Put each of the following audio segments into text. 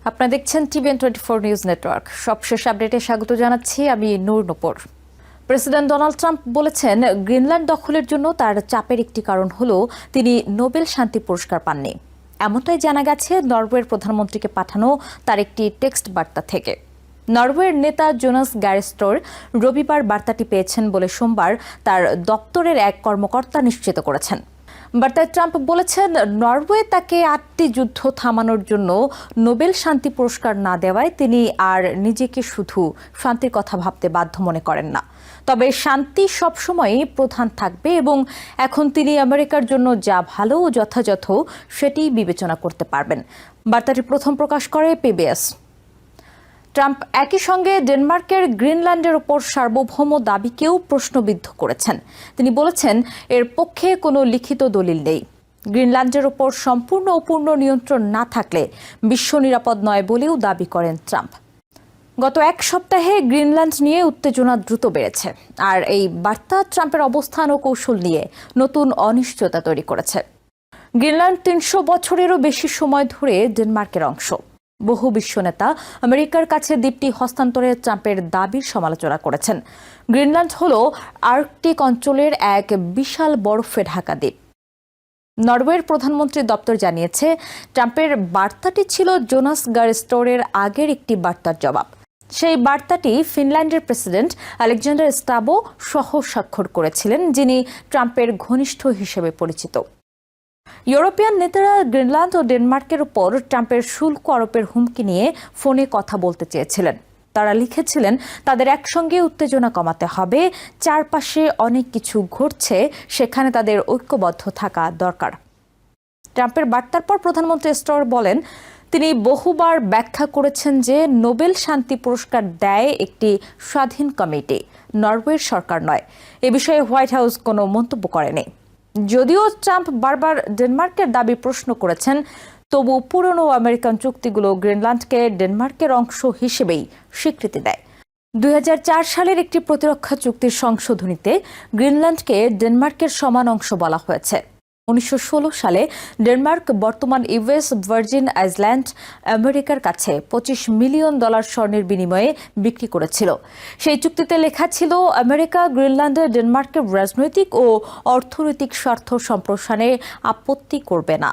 আপনারা দেখছেন TVN 24 news network. সবশেষ আপডেটে স্বাগত জানাচ্ছি আমি নূর নূপুর। প্রেসিডেন্ট ডোনাল্ড ট্রাম্প বলেছেন, গ্রিনল্যান্ড দখলের জন্য তার চাপের একটি কারণ হলো তিনি নোবেল শান্তি পুরস্কার পাননি। এমনটাই জানা গেছে নরওয়ের প্রধানমন্ত্রীকে পাঠানো তার একটি টেক্সট বার্তা থেকে। নরওয়ের নেতা জোনাস গার স্টোর রবিবার বার্তাটি পেয়েছেন বলে সোমবার তার দপ্তরের এক কর্মকর্তা নিশ্চিত করেছেন। বার্তায় ট্রাম্প বলেছেন, নরওয়ে তাকে 8টি যুদ্ধ থামানোর জন্য নোবেল শান্তি পুরস্কার না দেওয়ায় তিনি আর নিজেকে শুধু শান্তির কথা ভাবতে বাধ্য মনে করেন না, তবে শান্তি সবসময়ই প্রধান থাকবে এবং এখন তিনি আমেরিকার জন্য যা ভালো ও যথাযথ সেটিই বিবেচনা করতে পারবেন। বার্তাটি প্রথম প্রকাশ করে পিবিএস। ট্রাম্প একই সঙ্গে ডেনমার্কের গ্রিনল্যান্ডের ওপর সার্বভৌম দাবিকেও প্রশ্নবিদ্ধ করেছেন। তিনি বলেছেন, এর পক্ষে কোনো লিখিত দলিল নেই। গ্রিনল্যান্ডের ওপর সম্পূর্ণ ও পূর্ণ নিয়ন্ত্রণ না থাকলে বিশ্ব নিরাপদ নয় বলেও দাবি করেন ট্রাম্প। গত এক সপ্তাহে গ্রিনল্যান্ড নিয়ে উত্তেজনা দ্রুত বেড়েছে, আর এই বার্তা ট্রাম্পের অবস্থান ও কৌশল নিয়ে নতুন অনিশ্চয়তা তৈরি করেছে। গ্রিনল্যান্ড 300 বছরেরও বেশি সময় ধরে ডেনমার্কের অংশ। বহু বিশ্ব নেতা আমেরিকার কাছে দ্বীপটি হস্তান্তরে ট্রাম্পের দাবির সমালোচনা করেছেন। গ্রিনল্যান্ড হল আর্কটিক অঞ্চলের এক বিশাল বরফে ঢাকা দ্বীপ। নরওয়ের প্রধানমন্ত্রীর দপ্তর জানিয়েছে, ট্রাম্পের বার্তাটি ছিল জোনাস গার স্টোরের আগের একটি বার্তার জবাব। সেই বার্তাটি ফিনল্যান্ডের প্রেসিডেন্ট আলেকজান্ডার স্টাবো সহ স্বাক্ষর করেছিলেন, যিনি ট্রাম্পের ঘনিষ্ঠ হিসেবে পরিচিত। ইউরোপিয়ান নেতারা গ্রিনল্যান্ড ও ডেনমার্কের উপর ট্রাম্পের শুল্ক আরোপের হুমকি নিয়ে ফোনে কথা বলতে চেয়েছিলেন। তারা লিখেছিলেন, তাদের একসঙ্গে উত্তেজনা কমাতে হবে, চারপাশে অনেক কিছু ঘটছে, সেখানে তাদের ঐক্যবদ্ধ থাকা দরকার। ট্রাম্পের বার্তার পর প্রধানমন্ত্রী স্টোর বলেন, তিনি বহুবার ব্যাখ্যা করেছেন যে নোবেল শান্তি পুরস্কার দেয় একটি স্বাধীন কমিটি, নরওয়ের সরকার নয়। এ বিষয়ে হোয়াইট হাউস কোনো মন্তব্য করেনি। যদিও ট্রাম্প বারবার ডেনমার্কের দাবি প্রশ্ন করেছেন, তবু পুরনো আমেরিকান চুক্তিগুলো গ্রিনল্যান্ডকে ডেনমার্কের অংশ হিসেবেই স্বীকৃতি দেয়। 2004 সালের একটি প্রতিরক্ষা চুক্তির সংশোধনীতে গ্রিনল্যান্ডকে ডেনমার্কের সমান অংশ বলা হয়েছে। 1916 সালে ডেনমার্ক বর্তমান ইউএস ভার্জিন আইল্যান্ড আমেরিকার কাছে $25 মিলিয়ন স্বর্ণের বিনিময়ে বিক্রি করেছিল। সেই চুক্তিতে লেখা ছিল, আমেরিকা গ্রিনল্যান্ডে ডেনমার্কের রাজনৈতিক ও অর্থনৈতিক স্বার্থ সম্প্রসারণে আপত্তি করবে না।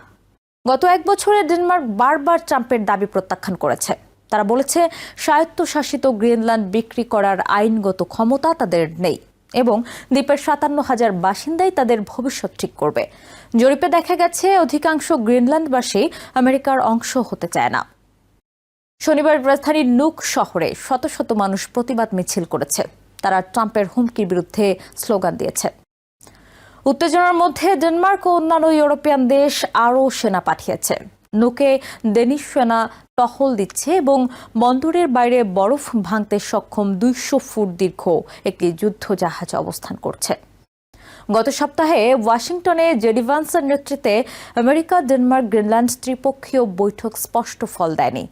গত এক বছরে ডেনমার্ক বারবার ট্রাম্পের দাবি প্রত্যাখ্যান করেছে। তারা বলেছে, স্বায়ত্তশাসিত গ্রিনল্যান্ড বিক্রি করার আইনগত ক্ষমতা তাদের নেই এবং দ্বীপের 57,000 বাসিন্দাই তাদের ভবিষ্যৎ ঠিক করবে। জরিপে দেখা গেছে, অধিকাংশ গ্রিনল্যান্ডবাসী আমেরিকার অংশ হতে চায় না। শনিবার রাজধানীর নুক শহরে শত শত মানুষ প্রতিবাদ মিছিল করেছে। তারা ট্রাম্পের হুমকির বিরুদ্ধে স্লোগান দিয়েছে। উত্তেজনার মধ্যে ডেনমার্ক ও অন্যান্য ইউরোপিয়ান দেশ আরও সেনা পাঠিয়েছে। নুকে ডেনিশ সেনা টহল দিচ্ছে এবং বন্দরের বাইরে বরফ ভাঙতে সক্ষম 200 ফুট দীর্ঘ একটি যুদ্ধ জাহাজ অবস্থান করছে। গত সপ্তাহে ওয়াশিংটনে জেডি ভান্সের নেতৃত্বে আমেরিকা, ডেনমার্ক, গ্রিনল্যান্ড ত্রিপক্ষীয় বৈঠক স্পষ্ট ফল দেয়নি।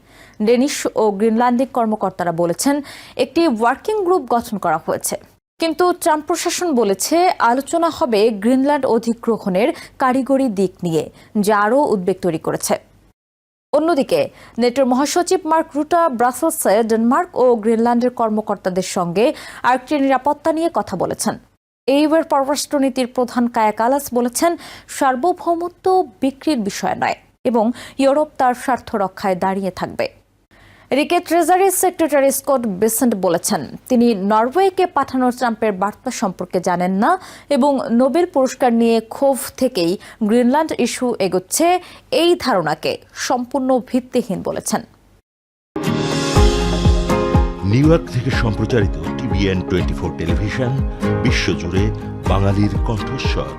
ডেনিশ ও গ্রিনল্যান্ডিক কর্মকর্তারা বলেছেন, একটি ওয়ার্কিং গ্রুপ গঠন করা হয়েছে, কিন্তু ট্রাম্প প্রশাসন বলেছে আলোচনা হবে গ্রিনল্যান্ড অধিগ্রহণের কারিগরি দিক নিয়ে, যা আরও উদ্বেগ তৈরি করেছে। অন্যদিকে নেটোর মহাসচিব মার্ক রুটা ব্রাসেলসে ডেনমার্ক ও গ্রিনল্যান্ডের কর্মকর্তাদের সঙ্গে আর্কটিক নিরাপত্তা নিয়ে কথা বলেছেন। ইউর পররাষ্ট্রনীতির প্রধান কায়া কালাস বলেছেন, সার্বভৌমত্ব বিক্রির বিষয় নয় এবং ইউরোপ তার স্বার্থ রক্ষায় দাঁড়িয়ে থাকবে। এদিকে ট্রেজারি সেক্রেটারি স্কট বেসেন্ট বলেছেন, তিনি নরওয়েকে পাঠানো ট্রাম্পের বার্তা সম্পর্কে জানেন না এবং নোবেল পুরস্কার নিয়ে ক্ষোভ থেকেই গ্রিনল্যান্ড ইস্যু এগোচ্ছে, এই ধারণাকে সম্পূর্ণ ভিত্তিহীন বলেছেন। নিউ ইয়র্ক থেকে সম্প্রচারিত টিভিএন 24 টেলিভিশন, বিশ্বজুড়ে বাঙালির কণ্ঠস্বর।